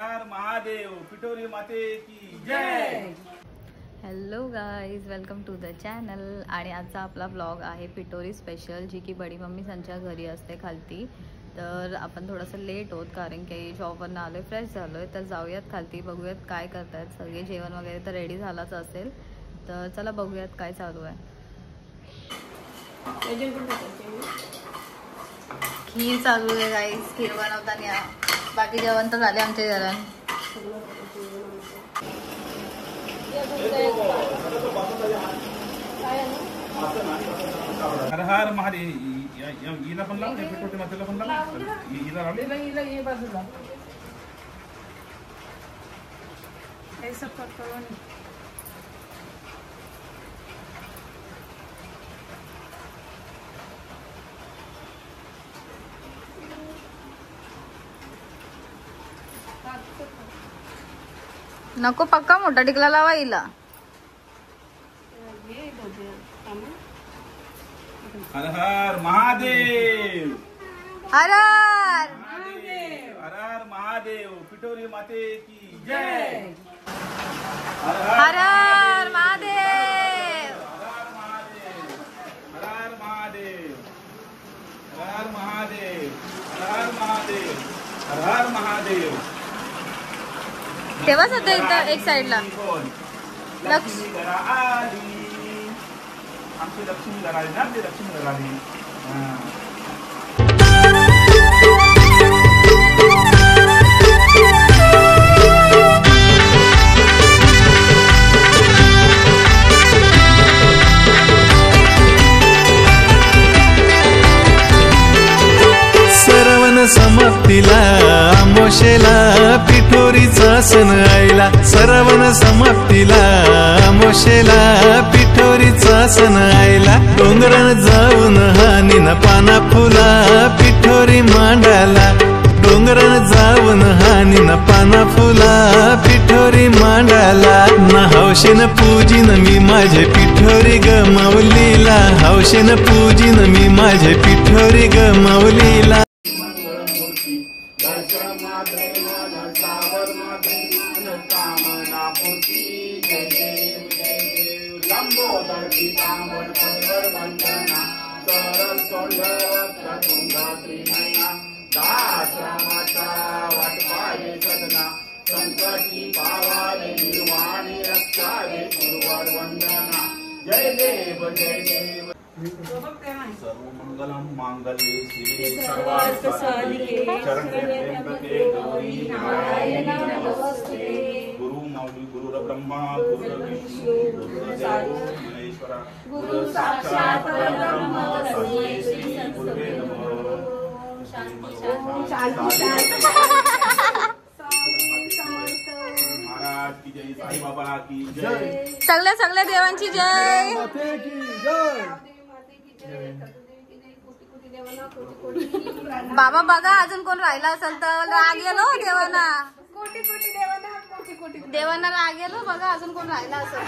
महादेव पिठोरी माते की जय। Hello guys, welcome to the channel. आणि आजचा आपला ब्लॉग आहे पिठोरी स्पेशल, जी की बडी मम्मी त्यांच्या घरी असते खालती। तर आपण थोडंसं लेट होत कारण की जॉबवरून आलोय, फ्रेश झालोय, तर जाऊयात खालती, बघूयात काय करतायत सगळे। जेवण वगैरे तर रेडी झालाच असेल, तर चला बघूयात काय चालू आहे। खीर चालू आहे गाईज, खीर बनवताना। बाकी जेवण तर झाले आमच्या घरात। हर हर महादेव। हिला पण लाव, पिठोरी मातेला पण लाव, हिला लावले ये बाजूला हे सब करून नको, पक्का मोठा टिकला लावा हिला। हर हर महादेव, हर हर हर हर महादेव पिठोरी माते की जय। हर हर महादेव, हर हर महादेव, हर हर महादेव, हर हर महादेव, हर हर महादेव। तेव्हा सध्या इथं एक साइडला लक्ष्मी घरा आली, आमची लक्ष्मी घरा आली ना, आमची लक्ष्मी घरा आली। समाप्तीला आमोशेला पिठोरीचा सण आईला। श्रावण समाप्तीला आमोशेला पिठोरीचा सण आईला। डोंगरान जाऊन हानीना पाना फुला पिठोरी मांडाला। डोंगरान जाऊन हानीना पाना फुला पिठोरी मांडाला। ना हौशेन पूजिन मी माझे पिठोरी ग माऊलीला। हौशेन पूजिन मी माझे पिठोरी ग माऊलीला। जय देव जय देव। सर्वमंगलम मांगल्ये शिवे सर्वार्थ साधिके शरण्ये त्र्यंबके गौरी नारायणी नमोस्तुते। गुरु मौली गुरु ब्रह्मा गुरु विष्णु गुरुदेव महेश्वरा गुरु साक्षात् परब्रह्म तस्मै श्री गुरुवे नमः। महाराज की जय, साई बाबा की जय, सगळ्या देवांची जय। बाबा बघा, अजून कोण राहिला असेल तर राग गेलो देवांना। कोटी कोटी देवांना, कोटी कोटी देवांना राग गेलो बघा, अजून कोण राहिला असेल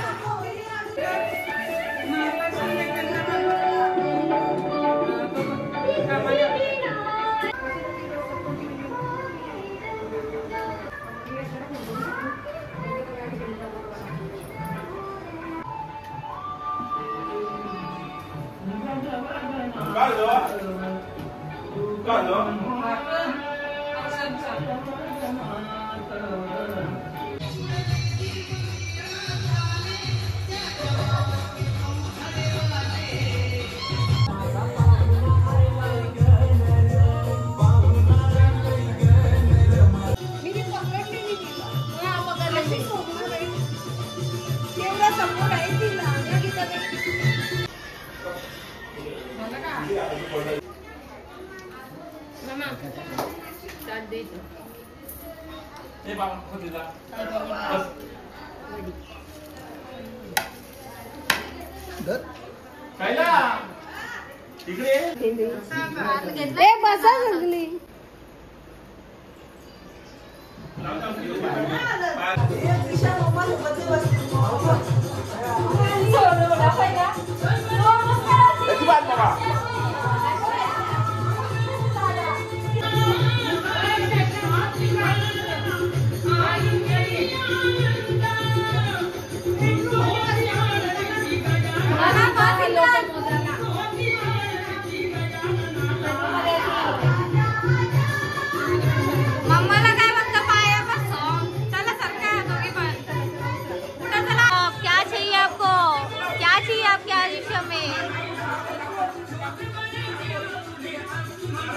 बसा लागली। मम्माला काय म्हणतं पायापासून चला सरका दोघी पण कुठं चला क्या चाहिए आपको क्या चाहिए आपके आयुष्य में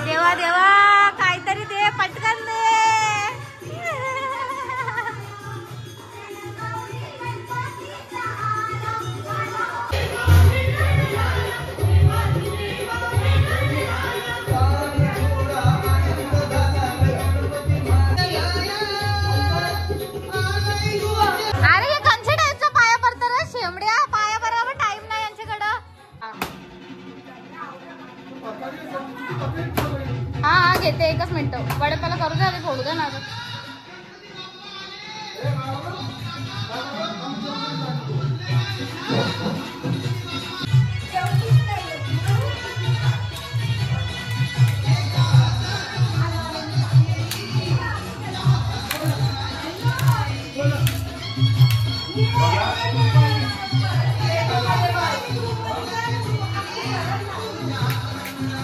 देवा देवा काहीतरी दे पटकन दे अरे हे कंचे टाईपचा पाया पडतं रे शेमड्या पाया बरोबर टाइम नाही यांच्याकडं हा हा घेते एकच मिनिट वडेपाला करू दे फोडू दे ना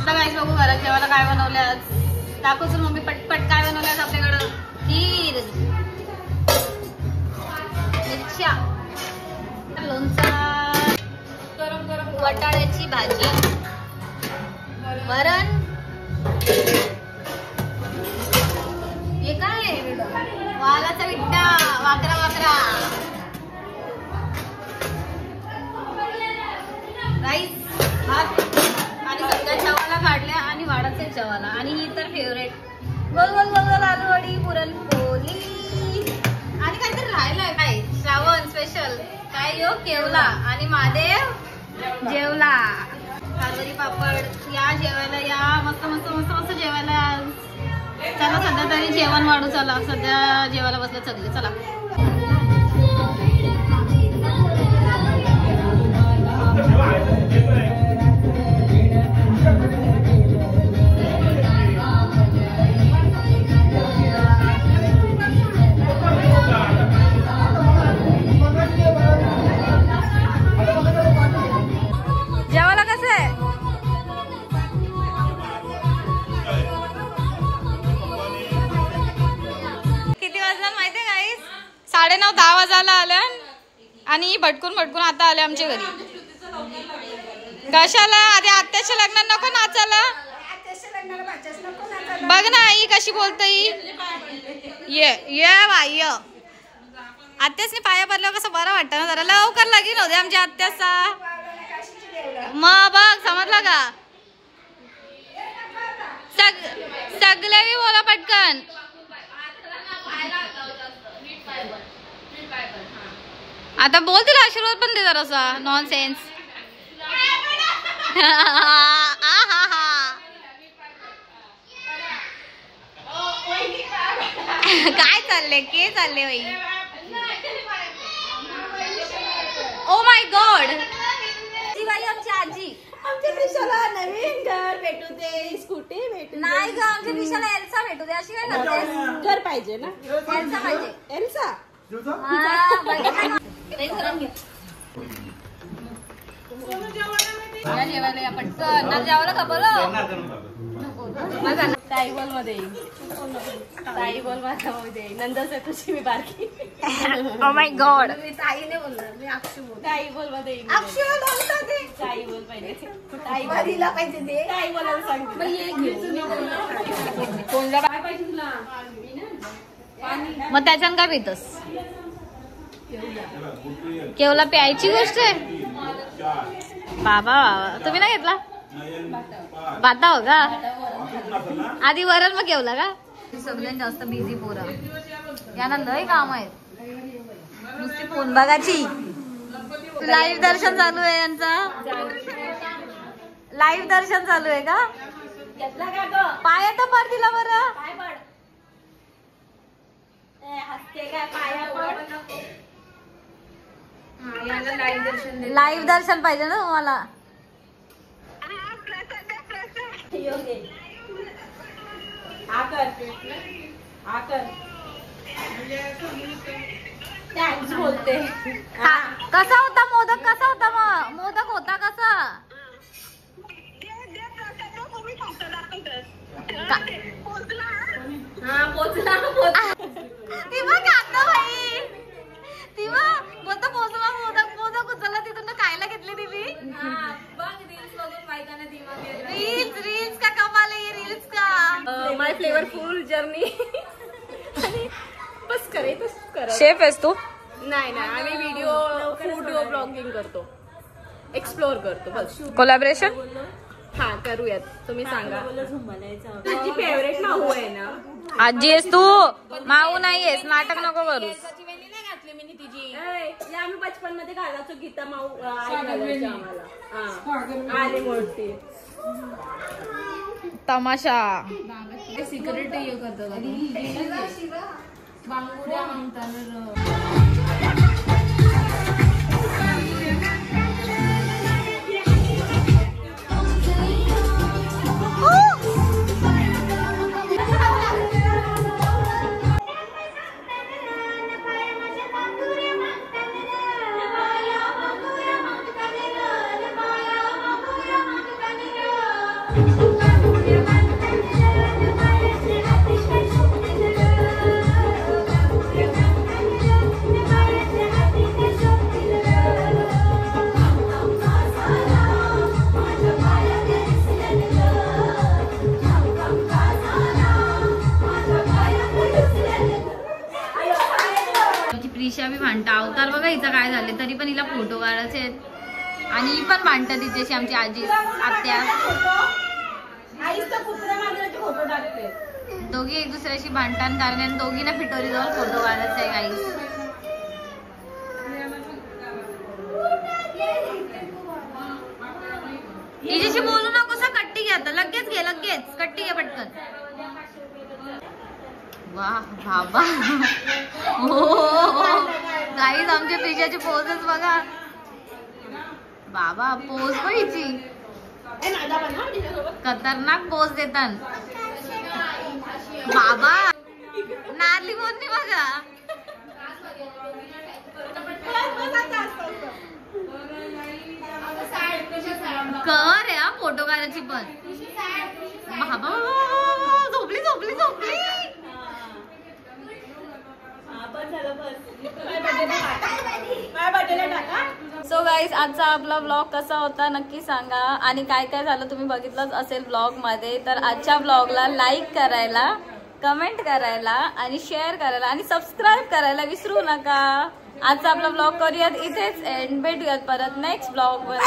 गाईस बघू घरात जेवायला काय बनवलं आज टाकूच मम्मी पटपट काय बनवलं आज आपल्याकडं खीर मिरच्या लोणचा वटाण्याची भाजी वरण हे काय वालाचा विट्टा वाकरा वाकरा राईस भात आणि सगळ्या चवाला काढल्या आणि वाडाचे चवाला आणि ही तर फेवरेट गोल गोल गोल गोल आलूवडी पुरणपोळी आणि काहीतरी राहिलंय काय श्रावण स्पेशल काय यो केवला आणि महादेव जेवला कारवरी पापड या जेवायला या मस्त मस्त मस्त मस्त जेवायला चला सध्या तरी जेवण वाढू चला सध्या जेवायला बसलं सगळे चला जेवायला कसं आहे किती वाजला माहितीये गाईस 9:30-10 वाजायला आल्या आणि भटकून भटकून आता आले आमच्या घरी कशाला आधी आत्याच्या लग्नात नको नाचायला बघ ना आई कशी बोलते ये बाई आत्यासनी पाया पडल्यावर कसं बरं वाटतं ना जरा लवकर लगीन होते आमच्या आत्याचा मग बघ समजलं का सगळे बी बोला पटकन आता बोल तिला आशीर्वाद पण दे जरासा नॉन सेन्स काय चाललंय के चालले बाई ओ माय गॉड बाई आमची आजी आमच्या त्रिशाला नवीन घर भेटू दे स्कूटी भेटू नाही ग आमच्या त्रिशाला एल्सा भेटू दे अशी काय करते घर पाहिजे ना एल्सा पाहिजे एल्सा जेवायला या पटकन ना जेवायला का बोलो ताईबोल मध्ये ताईबोल मध्ये नंदस तुझी मी बारकी ओ माय गॉड मी ताई नाही बोलणार मी अक्षू बोल ताईबोल मध्ये अक्षू बोलता ते ताईबोल पाहिजे ताईबोलीला पाहिजे ते ताई बोलायला सांगते कोणला काय पाहिजे तुला मग त्याच्यानं काय पितस केवला प्यायची गोष्ट आहे बाबा तुम्ही ना घेतला बाता हो का आधी वरण मग केवला का सगळ्यात जास्त बिझी पोरा यांना लय काम आहेत नुसती फोन बघायची लाईव्ह दर्शन चालू आहे यांचा लाईव्ह दर्शन चालू आहे का पाया तर पड दिला बरं लाईव्ह दर्शन पाहिजे ना तुम्हाला थँक्स बोलते. कसा होता मोदक? कसा होता मग मोदक? होता कसा? हा पोचला. ती मग कांदा बाई, ती मग बोलतो पोचला मोदक. मोदक उचलला तिथून खायला घेतली तिने. रील्स का कमाल आहे, रील्स का. माय फ्लेवरफुल जर्नी. आणि बस करायचं. शेफ आहेस तू? नाही नाही, आम्ही व्हिडिओ फूड ब्लॉगिंग करतो, एक्सप्लोर करतो बस. कोलॅबरेशन हा करूयात. तुम्ही सांगा. तुझी फेवरेट माऊ आहे ना? आजी आहेस तू, माऊ नाही आहेस. नाटक नको करूस. आम्ही बचपन मध्ये घालायचो गीता माऊ आई आम्हाला. आले मोठी तमाशा. सिक्युरिटी हे करतो. बांगुड्या मागताना प्रिशा बी भांडता. अवतार बघा हिचा काय झाले, तरी पण हिला फोटो काढायचे आहेत. आणि ही पण भांडत तिच्याशी, आमची आजी आत्या. फोटो टाकते. दोघी एक दुसऱ्याशी भांडतात कारण दोघींना पिटोरी जवळ फोटो काढायचा आहे गाईस. हिच्याशी बोलू नकोस. कट्टी घे आता, लगेच घे, लगेच कट्टी घे पटकन. वाह बाबा. हो गाईस, आमच्या प्रिशाची पोजच बघा. बाबा पोज पाहिजे, खतरनाक पोज देतात बाबा. नारली बोलणी बघा. कर या फोटो काढायची पण. बाबा झोपली झोपली झोपली. सो गाईज, आजचा आपला ब्लॉग कसा होता नक्की सांगा. आणि काय काय झालं तुम्ही बघितलंच असेल ब्लॉग मध्ये. तर आजच्या ब्लॉगला लाईक करायला, कमेंट करायला आणि शेअर करायला आणि सबस्क्राईब करायला विसरू नका. आजचा आपला ब्लॉग करूयात इथेच एंड. भेटूयात परत नेक्स्ट ब्लॉग वर.